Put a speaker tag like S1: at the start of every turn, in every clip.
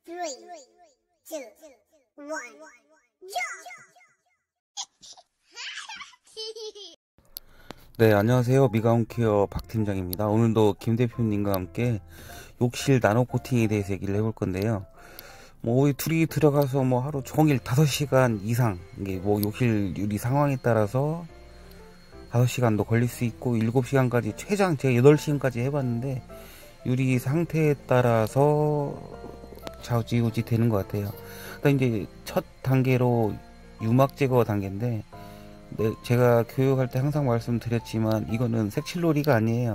S1: 3, 2, 1,
S2: 네, 안녕하세요. 미가홈케어 박팀장입니다. 오늘도 김 대표님과 함께 욕실 나노 코팅에 대해서 얘기를 해볼 건데요. 우리 둘이 들어가서 하루 종일 5시간 이상, 이게 욕실 유리 상황에 따라서 5시간도 걸릴 수 있고 7시간까지, 최장 제가 8시간까지 해봤는데 유리 상태에 따라서 좌우지우지 되는 것 같아요. 일단 이제 첫 단계로 유막 제거 단계인데, 제가 교육할 때 항상 말씀드렸지만 이거는 색칠놀이가 아니에요.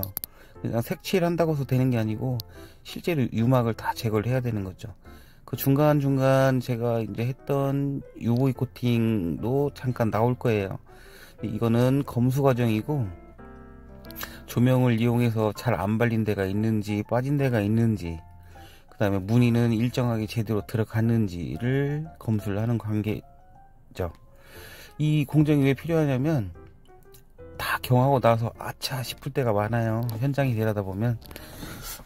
S2: 그냥 색칠한다고 해서 되는 게 아니고 실제로 유막을 다 제거를 해야 되는 거죠. 그 중간중간 제가 이제 했던 UV 코팅도 잠깐 나올 거예요. 이거는 검수 과정이고, 조명을 이용해서 잘 안 발린 데가 있는지 빠진 데가 있는지, 그 다음에 무늬는 일정하게 제대로 들어갔는지를 검수를 하는 관계죠. 이 공정이 왜 필요하냐면, 다 경하고 나서 아차 싶을 때가 많아요. 현장에 일하다 보면.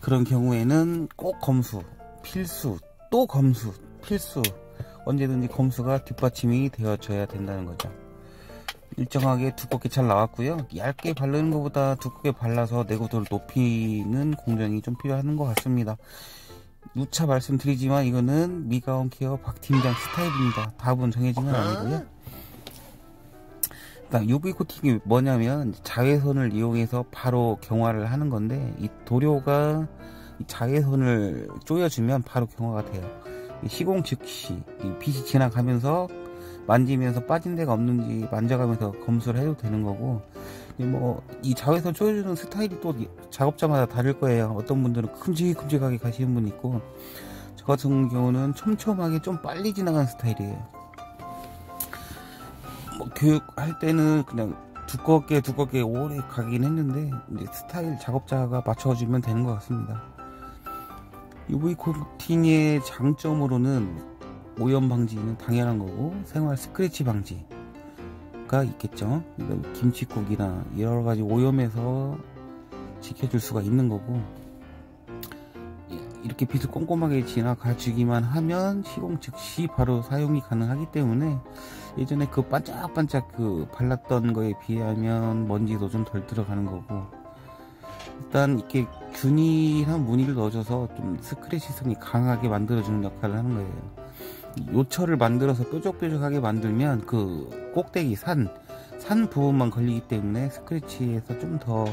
S2: 그런 경우에는 꼭 검수, 필수, 또 검수, 필수, 언제든지 검수가 뒷받침이 되어져야 된다는 거죠. 일정하게 두껍게 잘 나왔고요. 얇게 바르는 것보다 두껍게 발라서 내구도를 높이는 공정이 좀 필요한 것 같습니다. 누차 말씀드리지만 이거는 미가홈케어 박팀장 스타일입니다. 답은 정해진 건 아니고요. UV 코팅이 뭐냐면 자외선을 이용해서 바로 경화를 하는 건데, 이 도료가 자외선을 쪼여주면 바로 경화가 돼요. 시공 즉시 빛이 지나가면서 만지면서 빠진 데가 없는지 만져가면서 검수를 해도 되는 거고, 이 자외선 쪼여주는 스타일이 또 작업자마다 다를 거예요. 어떤 분들은 큼직큼직하게 가시는 분이 있고, 저 같은 경우는 촘촘하게 좀 빨리 지나가는 스타일이에요. 교육할 때는 그냥 두껍게 오래 가긴 했는데, 이제 스타일 작업자가 맞춰주면 되는 것 같습니다. UV 코팅의 장점으로는 오염 방지는 당연한 거고, 생활 스크래치 방지가 있겠죠. 김칫국이나 여러가지 오염에서 지켜줄 수가 있는 거고, 이렇게 빛을 꼼꼼하게 지나가주기만 하면 시공 즉시 바로 사용이 가능하기 때문에, 예전에 그 반짝반짝 발랐던 거에 비하면 먼지도 좀 덜 들어가는 거고, 일단 이렇게 균일한 무늬를 넣어줘서 좀 스크래치성이 강하게 만들어주는 역할을 하는 거예요. 요철을 만들어서 뾰족뾰족하게 만들면 그 꼭대기 산 부분만 걸리기 때문에 스크래치에서 좀 더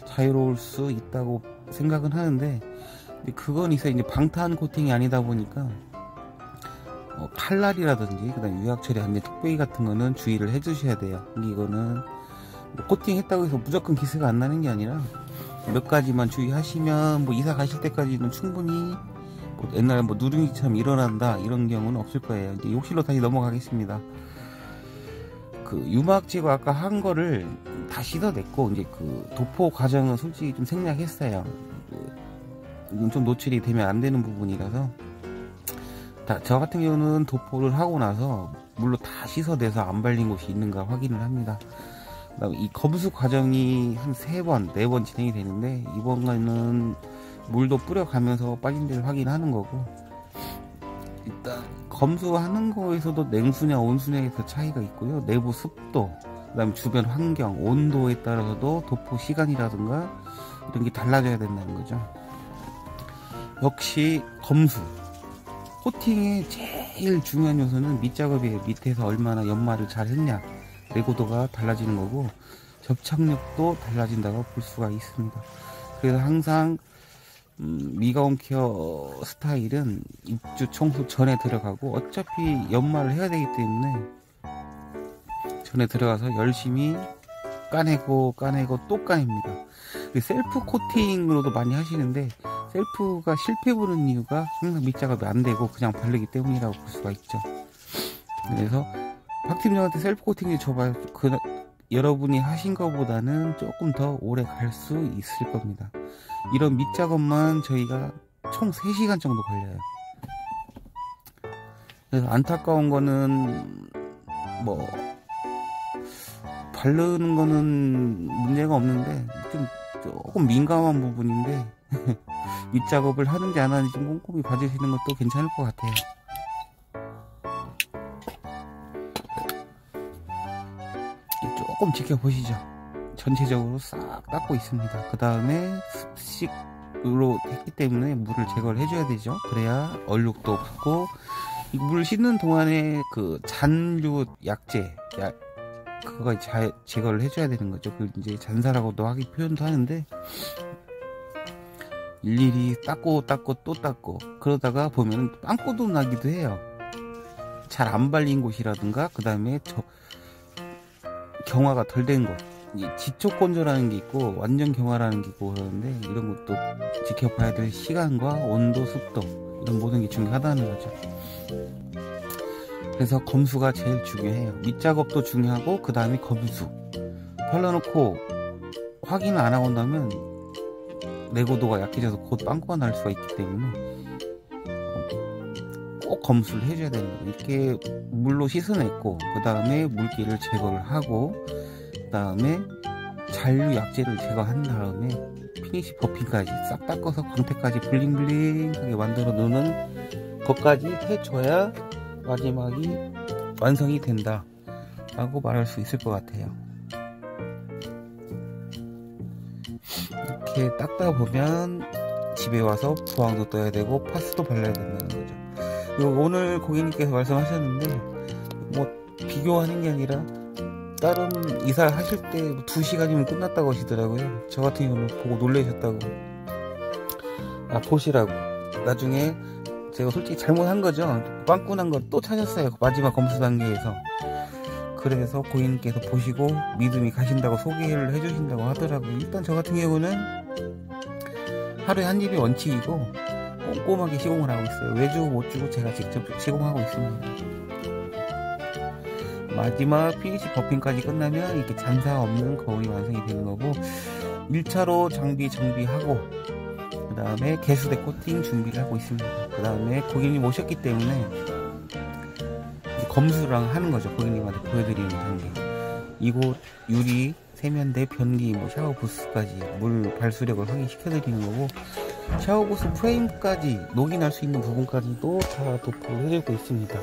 S2: 자유로울 수 있다고 생각은 하는데, 그건 이제 방탄 코팅이 아니다 보니까 칼날이라든지 그다음 유약 처리 안돼 톡배기 같은 거는 주의를 해주셔야 돼요. 근데 이거는 코팅 했다고 해서 무조건 기스가 안 나는 게 아니라 몇 가지만 주의하시면 이사 가실 때까지는 충분히 옛날에 누룽지처럼 일어난다 이런 경우는 없을 거예요. 이제 욕실로 다시 넘어가겠습니다. 유막 제거 아까 한 거를 다 씻어냈고, 이제 도포 과정은 솔직히 좀 생략했어요. 이건 좀 노출이 되면 안 되는 부분이라서, 저 같은 경우는 도포를 하고 나서 물로 다 씻어내서 안 발린 곳이 있는가 확인을 합니다. 이 검수 과정이 한 3번, 4번 진행이 되는데, 이번에는 물도 뿌려가면서 빠진 데를 확인하는 거고, 일단 검수하는 거에서도 냉수냐 온수냐에서 차이가 있고요. 내부 습도, 그 다음에 주변 환경, 온도에 따라서도 도포 시간이라든가 이런 게 달라져야 된다는 거죠. 역시 검수, 코팅의 제일 중요한 요소는 밑작업이에요. 밑에서 얼마나 연마를 잘 했냐, 내구도가 달라지는 거고, 접착력도 달라진다고 볼 수가 있습니다. 그래서 항상 미가홈케어 스타일은 입주 청소 전에 들어가고, 어차피 연마를 해야 되기 때문에 전에 들어가서 열심히 까내고 또 까냅니다. 셀프 코팅으로도 많이 하시는데, 셀프가 실패 보는 이유가 항상 밑작업이 안 되고 그냥 바르기 때문이라고 볼 수가 있죠. 그래서 박팀장한테 셀프 코팅을 줘봐요. 여러분이 하신 것보다는 조금 더 오래 갈 수 있을 겁니다. 이런 밑작업만 저희가 총 3시간 정도 걸려요. 그래서 안타까운 거는 바르는 거는 문제가 없는데, 조금 민감한 부분인데 밑작업을 하는지 안 하는지 꼼꼼히 봐주시는 것도 괜찮을 것 같아요. 조금 지켜보시죠. 전체적으로 싹 닦고 있습니다. 그 다음에 습식으로 했기 때문에 물을 제거를 해줘야 되죠. 그래야 얼룩도 없고, 물 씻는 동안에 그 잔류 약재, 그거 제거를 해줘야 되는 거죠. 그 이제 잔사라고도 표현도 하는데, 일일이 닦고 또 닦고 그러다가 보면 빵꾸도 나기도 해요. 잘 안 발린 곳이라든가, 그 다음에 경화가 덜 된 곳, 지촉건조라는 게 있고 완전 경화라는 게 있고 그러는데, 이런 것도 지켜봐야 될 시간과 온도, 습도, 이런 모든 게 중요하다는 거죠. 그래서 검수가 제일 중요해요. 밑작업도 중요하고, 그 다음에 검수 발라놓고 확인을 안 하고 나면 내고도가 약해져서 곧 빵꾸가 날 수가 있기 때문에 꼭 검수를 해줘야 되는 거예요. 이렇게 물로 씻어냈고, 그 다음에 물기를 제거를 하고, 그 다음에 잔류 약재를 제거한 다음에 피니시 버핑까지 싹 닦아서 광택까지 블링블링하게 만들어 놓는 것까지 해줘야 마지막이 완성이 된다 라고 말할 수 있을 것 같아요. 이렇게 닦다 보면 집에 와서 부항도 떠야 되고 파스도 발라야 된다는 거죠. 그리고 오늘 고객님께서 말씀하셨는데, 뭐 비교하는 게 아니라 다른 이사 하실 때 2시간이면 끝났다고 하시더라고요. 저 같은 경우는 보고 놀라셨다고. 보시라고. 나중에 제가 솔직히 잘못한 거죠. 빵꾸 난 거 또 찾았어요. 마지막 검수 단계에서. 그래서 고객님께서 보시고 믿음이 가신다고 소개를 해주신다고 하더라고요. 일단 저 같은 경우는 하루에 한 입이 원칙이고 꼼꼼하게 시공을 하고 있어요. 외주 못 주고 제가 직접 시공하고 있습니다. 마지막 피니시 버핑까지 끝나면 이렇게 잔사 없는 거울이 완성이 되는 거고, 1차로 정비하고, 그 다음에 개수대 코팅 준비를 하고 있습니다. 그 다음에 고객님 오셨기 때문에 검수랑 하는 거죠. 고객님한테 보여드리는 단계. 이곳 유리, 세면대, 변기, 샤워 부스까지 물 발수력을 확인시켜드리는 거고, 샤워 부스 프레임까지 녹이 날 수 있는 부분까지도 다 도포를 해주고 있습니다.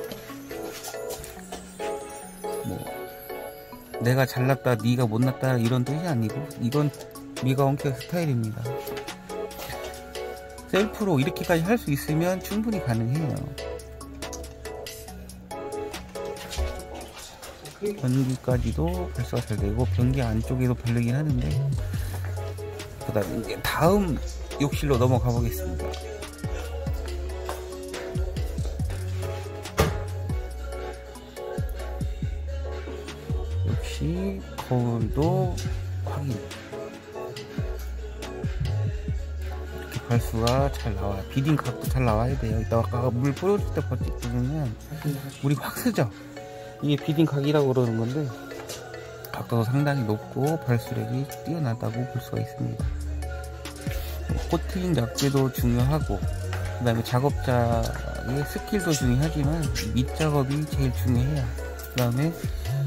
S2: 내가 잘났다, 네가 못났다 이런 뜻이 아니고, 이건 미가홈케어 스타일입니다. 셀프로 이렇게까지 할 수 있으면 충분히 가능해요. 변기까지도 발수가 잘 되고, 변기 안쪽에도 바르긴 하는데, 그 다음에 이제 다음 욕실로 넘어가 보겠습니다. 역시 거울도 확인. 이렇게 발수가 잘 나와요. 비딩 각도 잘 나와야 돼요. 이따 아까 물 뿌려줄 때 보면 물이 확 쓰죠. 이게 비딩 각이라고 그러는 건데, 각도도 상당히 높고 발수력이 뛰어나다고 볼 수가 있습니다. 코팅 약재도 중요하고, 그 다음에 작업자의 스킬도 중요하지만 밑작업이 제일 중요해요. 그 다음에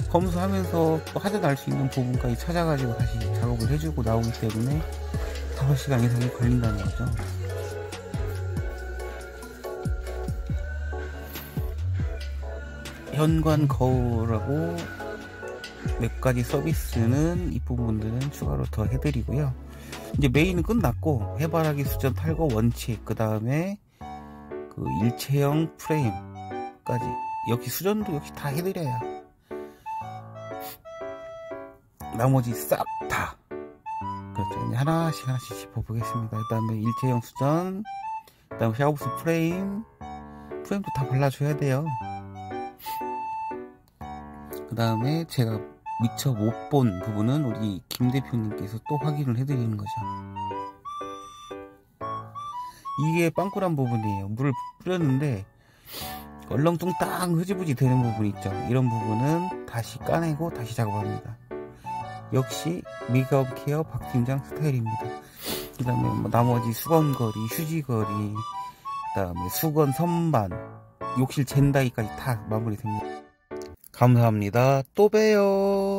S2: 검수하면서 또 하자 날 수 있는 부분까지 찾아가지고 다시 작업을 해주고 나오기 때문에 5시간 이상이 걸린다는 거죠. 현관 거울하고 몇 가지 서비스는 이쁜 분들은 추가로 더 해드리고요. 이제 메인은 끝났고, 해바라기 수전 탈거 원칙, 그 다음에 그 일체형 프레임까지, 역시 수전도 역시 다 해드려요. 나머지 싹 다. 그렇죠. 이제 하나씩 짚어보겠습니다. 일단 일체형 수전, 그 다음에 샤워부스 프레임도 다 발라줘야 돼요. 그 다음에 제가 미처 못 본 부분은 우리 김 대표님께서 또 확인을 해드리는 거죠. 이게 빵꾸란 부분이에요. 물을 뿌렸는데 얼렁뚱땅 흐지부지 되는 부분 있죠. 이런 부분은 다시 까내고 다시 작업합니다. 역시 미가홈케어 박팀장 스타일입니다. 그 다음에 나머지 수건거리, 휴지거리, 그 다음에 수건 선반, 욕실 젠다이까지 다 마무리됩니다. 감사합니다. 또 봬요.